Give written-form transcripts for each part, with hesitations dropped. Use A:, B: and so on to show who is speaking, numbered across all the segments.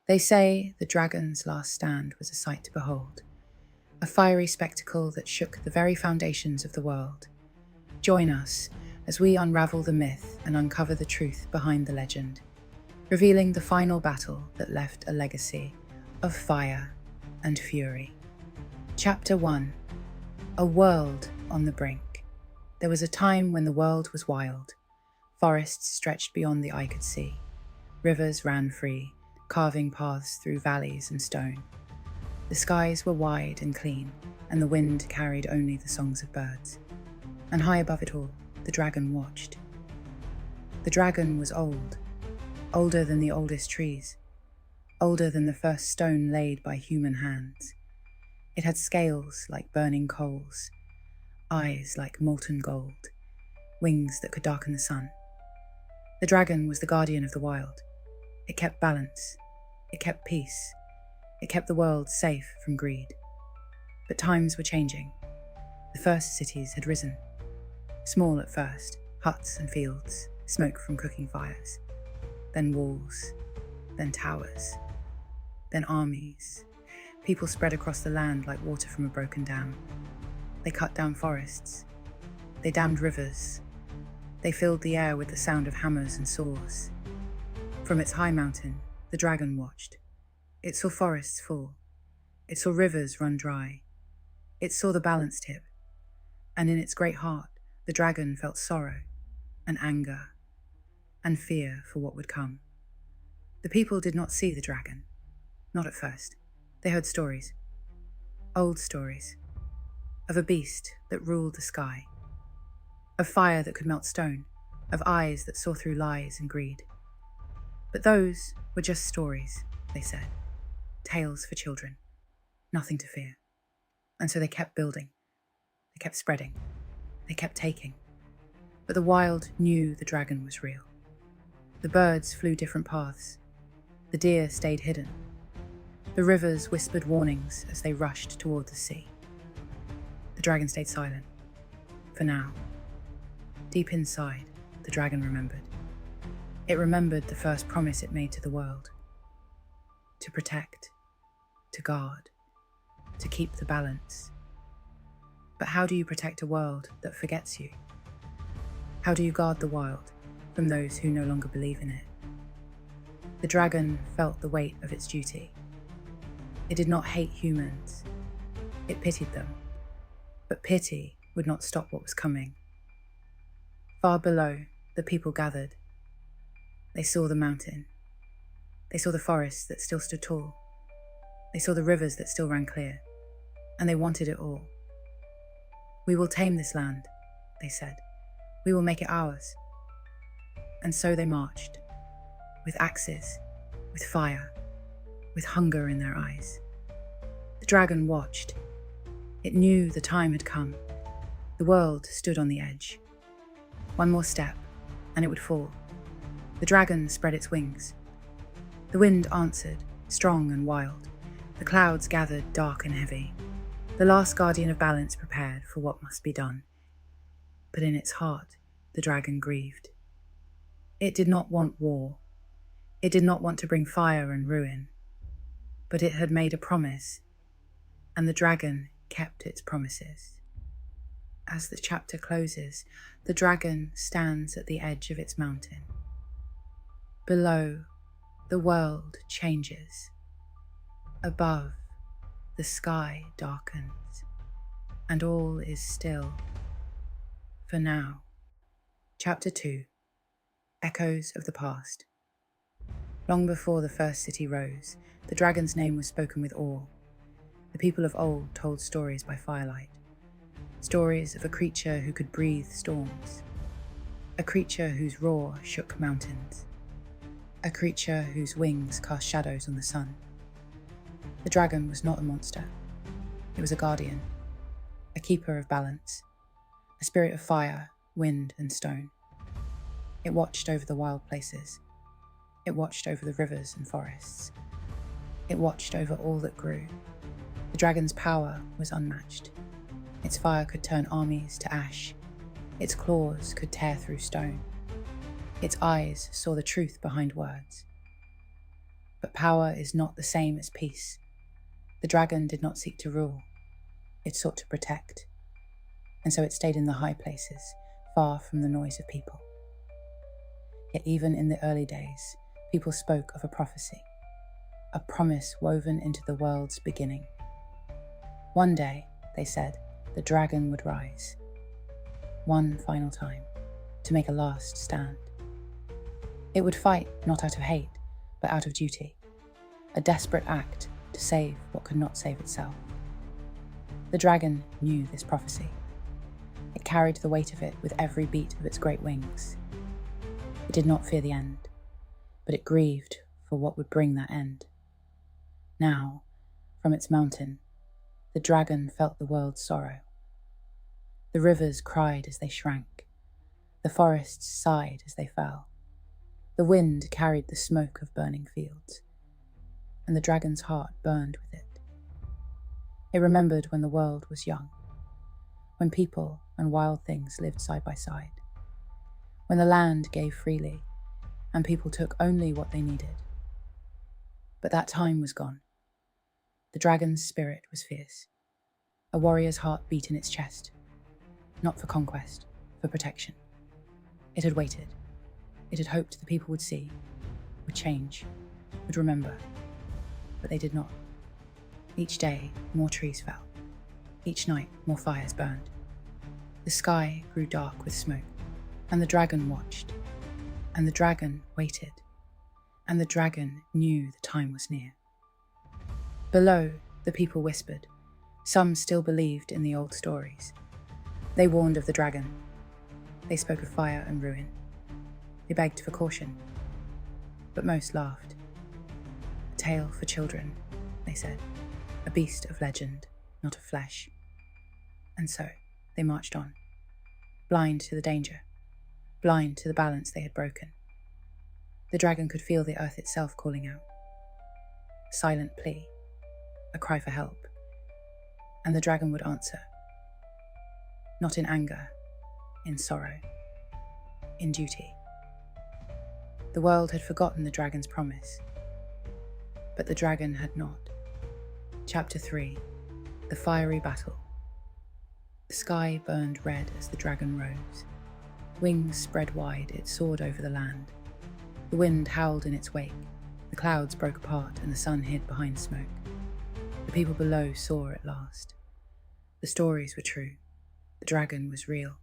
A: They say the dragon's last stand was a sight to behold, a fiery spectacle that shook the very foundations of the world. Join us as we unravel the myth and uncover the truth behind the legend, revealing the final battle that left a legacy of fire and fury. Chapter 1: A world on the brink. There was a time when the world was wild. Forests stretched beyond the eye could see. Rivers ran free, carving paths through valleys and stone. The skies were wide and clean, and the wind carried only the songs of birds. And high above it all, the dragon watched. The dragon was old, older than the oldest trees, older than the first stone laid by human hands. It had scales like burning coals, eyes like molten gold, wings that could darken the sun. The dragon was the guardian of the wild. It kept balance. It kept peace. It kept the world safe from greed. But times were changing. The first cities had risen. Small at first, huts and fields, smoke from cooking fires. Then walls, then towers, then armies. People spread across the land like water from a broken dam. They cut down forests. They dammed rivers. They filled the air with the sound of hammers and saws. From its high mountain, the dragon watched. It saw forests fall. It saw rivers run dry. It saw the balance tip. And in its great heart, the dragon felt sorrow and anger and fear for what would come. The people did not see the dragon. Not at first. They heard stories. Old stories. Of a beast that ruled the sky. Of fire that could melt stone. Of eyes that saw through lies and greed. But those were just stories, they said. Tales for children. Nothing to fear. And so they kept building. They kept spreading. They kept taking. But the wild knew the dragon was real. The birds flew different paths. The deer stayed hidden. The rivers whispered warnings as they rushed toward the sea. The dragon stayed silent. For now. Deep inside, the dragon remembered. It remembered the first promise it made to the world. To protect. To guard. To keep the balance. But how do you protect a world that forgets you? How do you guard the wild from those who no longer believe in it? The dragon felt the weight of its duty. It did not hate humans. It pitied them. But pity would not stop what was coming. Far below, the people gathered. They saw the mountain. They saw the forests that still stood tall. They saw the rivers that still ran clear. And they wanted it all. We will tame this land, they said. We will make it ours. And so they marched, with axes, with fire, with hunger in their eyes. The dragon watched. It knew the time had come. The world stood on the edge. One more step, and it would fall. The dragon spread its wings. The wind answered, strong and wild. The clouds gathered, dark and heavy. The last guardian of balance prepared for what must be done. But in its heart, the dragon grieved. It did not want war. It did not want to bring fire and ruin. But it had made a promise, and the dragon kept its promises. As the chapter closes, the dragon stands at the edge of its mountain. Below, the world changes. Above, the sky darkens, and all is still. For now. Chapter 2: Echoes of the Past. Long before the first city rose, the dragon's name was spoken with awe. The people of old told stories by firelight. Stories of a creature who could breathe storms. A creature whose roar shook mountains. A creature whose wings cast shadows on the sun. The dragon was not a monster. It was a guardian, a keeper of balance, a spirit of fire, wind, and stone. It watched over the wild places. It watched over the rivers and forests. It watched over all that grew. The dragon's power was unmatched. Its fire could turn armies to ash. Its claws could tear through stone. Its eyes saw the truth behind words. But power is not the same as peace. The dragon did not seek to rule. It sought to protect. And so it stayed in the high places, far from the noise of people. Yet even in the early days, people spoke of a prophecy, a promise woven into the world's beginning. One day, they said, the dragon would rise. One final time, to make a last stand. It would fight not out of hate, but out of duty, a desperate act to save what could not save itself. The dragon knew this prophecy. It carried the weight of it with every beat of its great wings. It did not fear the end, but it grieved for what would bring that end. Now, from its mountain, the dragon felt the world's sorrow. The rivers cried as they shrank. The forests sighed as they fell. The wind carried the smoke of burning fields, and the dragon's heart burned with it. It remembered when the world was young, when people and wild things lived side by side, when the land gave freely and people took only what they needed. But that time was gone. The dragon's spirit was fierce. A warrior's heart beat in its chest, not for conquest, for protection. It had waited. It had hoped the people would see, would change, would remember. But they did not. Each day, more trees fell. Each night, more fires burned. The sky grew dark with smoke, and the dragon watched, and the dragon waited, and the dragon knew the time was near. Below, the people whispered. Some still believed in the old stories. They warned of the dragon. They spoke of fire and ruin. They begged for caution, but most laughed. A tale for children, they said, a beast of legend, not of flesh. And so they marched on, blind to the danger, blind to the balance they had broken. The dragon could feel the earth itself calling out. A silent plea, a cry for help, and the dragon would answer, not in anger, in sorrow, in duty. The world had forgotten the dragon's promise, but the dragon had not. Chapter 3. The Fiery Battle. The sky burned red as the dragon rose. Wings spread wide, it soared over the land. The wind howled in its wake, the clouds broke apart and the sun hid behind smoke. The people below saw at last. The stories were true. The dragon was real,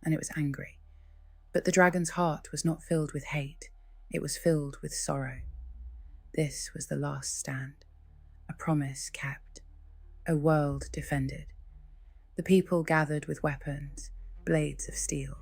A: and it was angry. But the dragon's heart was not filled with hate. It was filled with sorrow. This was the last stand, a promise kept, a world defended. The people gathered with weapons, blades of steel,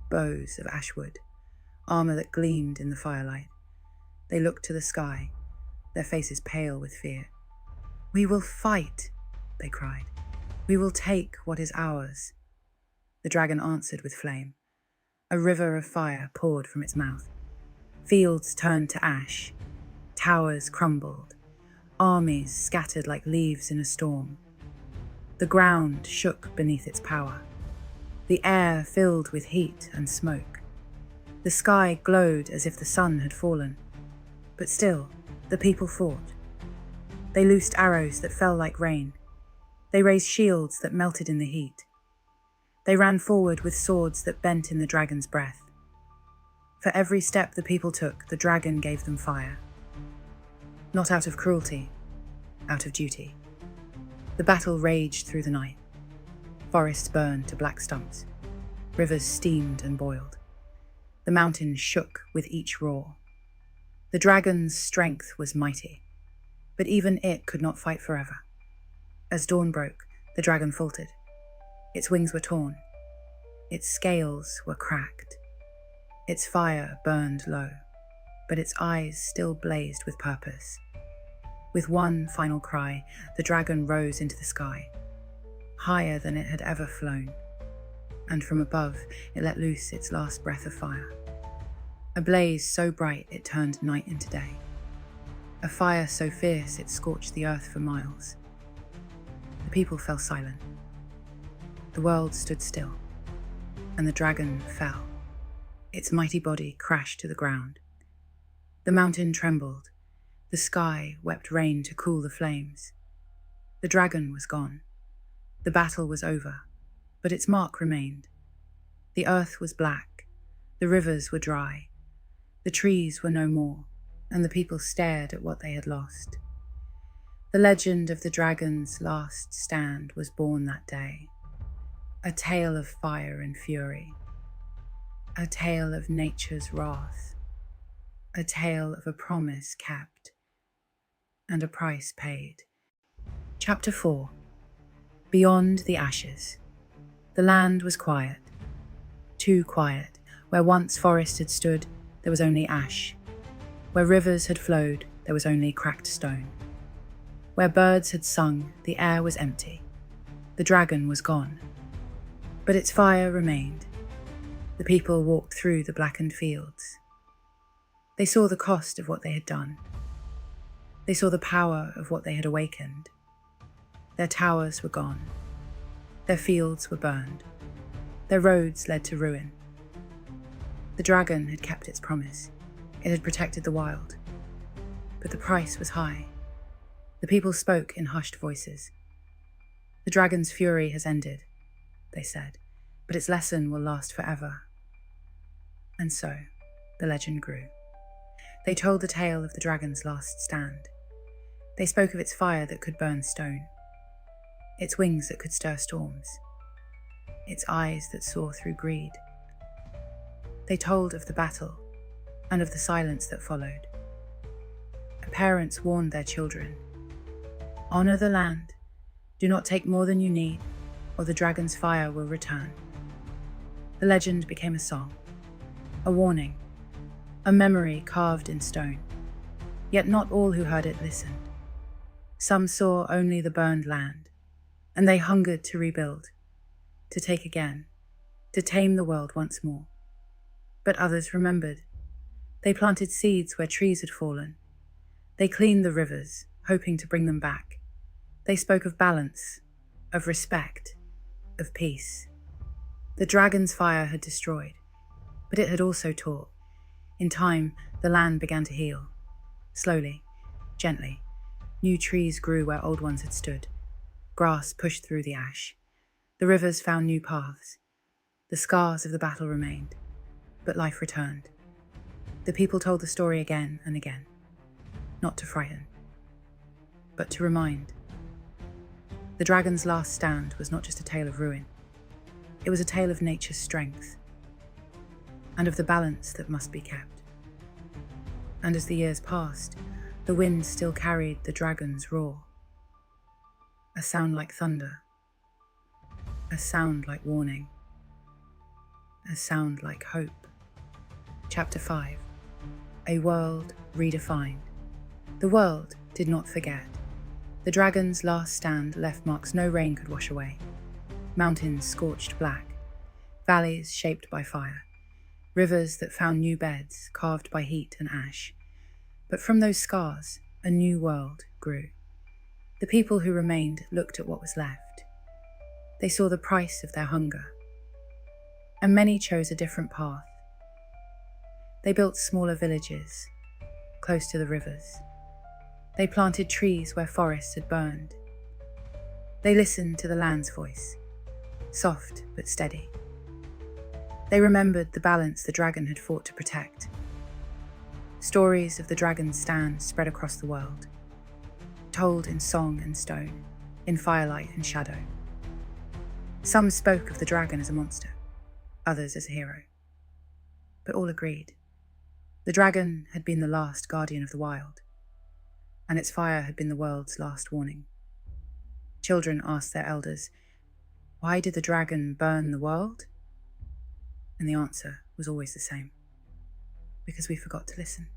A: bows of ashwood, armor that gleamed in the firelight. They looked to the sky, their faces pale with fear. "We will fight," they cried. "We will take what is ours." The dragon answered with flame. A river of fire poured from its mouth. Fields turned to ash, towers crumbled, armies scattered like leaves in a storm. The ground shook beneath its power. The air filled with heat and smoke. The sky glowed as if the sun had fallen. But still, the people fought. They loosed arrows that fell like rain. They raised shields that melted in the heat. They ran forward with swords that bent in the dragon's breath. For every step the people took, the dragon gave them fire. Not out of cruelty, out of duty. The battle raged through the night. Forests burned to black stumps. Rivers steamed and boiled. The mountains shook with each roar. The dragon's strength was mighty, but even it could not fight forever. As dawn broke, the dragon faltered. Its wings were torn. Its scales were cracked. Its fire burned low, but its eyes still blazed with purpose. With one final cry, the dragon rose into the sky, higher than it had ever flown, and from above it let loose its last breath of fire. A blaze so bright it turned night into day. A fire so fierce it scorched the earth for miles. The people fell silent. The world stood still, and the dragon fell. Its mighty body crashed to the ground. The mountain trembled. The sky wept rain to cool the flames. The dragon was gone. The battle was over, but its mark remained. The earth was black, the rivers were dry, the trees were no more, and the people stared at what they had lost. The legend of the dragon's last stand was born that day, a tale of fire and fury, a tale of nature's wrath, a tale of a promise kept and a price paid. Chapter 4. Beyond the Ashes. The land was quiet. Too quiet. Where once forest had stood, there was only ash. Where rivers had flowed, there was only cracked stone. Where birds had sung, the air was empty. The dragon was gone. But its fire remained. The people walked through the blackened fields. They saw the cost of what they had done. They saw the power of what they had awakened. Their towers were gone. Their fields were burned. Their roads led to ruin. The dragon had kept its promise. It had protected the wild. But the price was high. The people spoke in hushed voices. The dragon's fury has ended, they said, but its lesson will last forever. And so, the legend grew. They told the tale of the dragon's last stand. They spoke of its fire that could burn stone, its wings that could stir storms, its eyes that saw through greed. They told of the battle and of the silence that followed. Parents warned their children, "Honor the land, do not take more than you need, or the dragon's fire will return." The legend became a song, a warning, a memory carved in stone. Yet not all who heard it listened. Some saw only the burned land, and they hungered to rebuild, to take again, to tame the world once more. But others remembered. They planted seeds where trees had fallen. They cleaned the rivers, hoping to bring them back. They spoke of balance, of respect, of peace. The dragon's fire had destroyed, but it had also taught. In time, the land began to heal. Slowly, gently, new trees grew where old ones had stood. Grass pushed through the ash. The rivers found new paths. The scars of the battle remained, but life returned. The people told the story again and again, not to frighten, but to remind. The dragon's last stand was not just a tale of ruin. It was a tale of nature's strength and of the balance that must be kept. And as the years passed, the wind still carried the dragon's roar. A sound like thunder, a sound like warning, a sound like hope. Chapter 5. A world redefined. The world did not forget. The dragon's last stand left marks no rain could wash away. Mountains scorched black, valleys shaped by fire, rivers that found new beds carved by heat and ash. But from those scars, a new world grew. The people who remained looked at what was left. They saw the price of their hunger. And many chose a different path. They built smaller villages, close to the rivers. They planted trees where forests had burned. They listened to the land's voice, soft but steady. They remembered the balance the dragon had fought to protect. Stories of the dragon's stand spread across the world, told in song and stone, in firelight and shadow. Some spoke of the dragon as a monster, others as a hero. But all agreed. The dragon had been the last guardian of the wild, and its fire had been the world's last warning. Children asked their elders, "Why did the dragon burn the world?" And the answer was always the same: because we forgot to listen.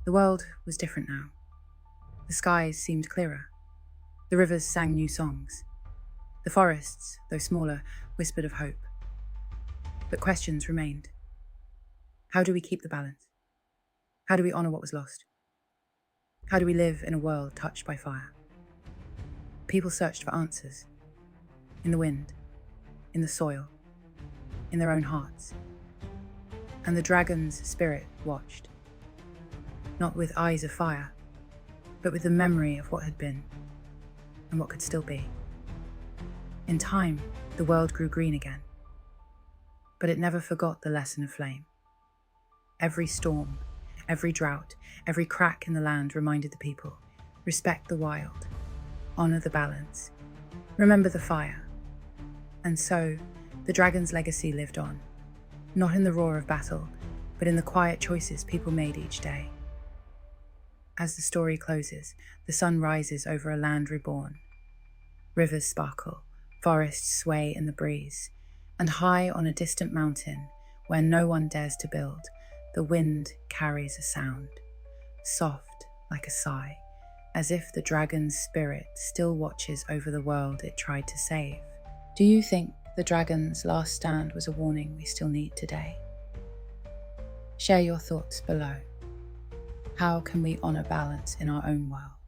A: The world was different now. The skies seemed clearer. The rivers sang new songs. The forests, though smaller, whispered of hope. But questions remained. How do we keep the balance? How do we honor what was lost? How do we live in a world touched by fire? People searched for answers. In the wind, in the soil, in their own hearts. And the dragon's spirit watched. not with eyes of fire, but with the memory of what had been and what could still be. In time, the world grew green again, but it never forgot the lesson of flame. Every storm, every drought, every crack in the land reminded the people, respect the wild, honor the balance, remember the fire. And so, the dragon's legacy lived on, not in the roar of battle, but in the quiet choices people made each day. As the story closes, the sun rises over a land reborn. Rivers sparkle, forests sway in the breeze, and high on a distant mountain, where no one dares to build, the wind carries a sound, soft like a sigh, as if the dragon's spirit still watches over the world it tried to save. Do you think the dragon's last stand was a warning we still need today? Share your thoughts below. How can we honor balance in our own world?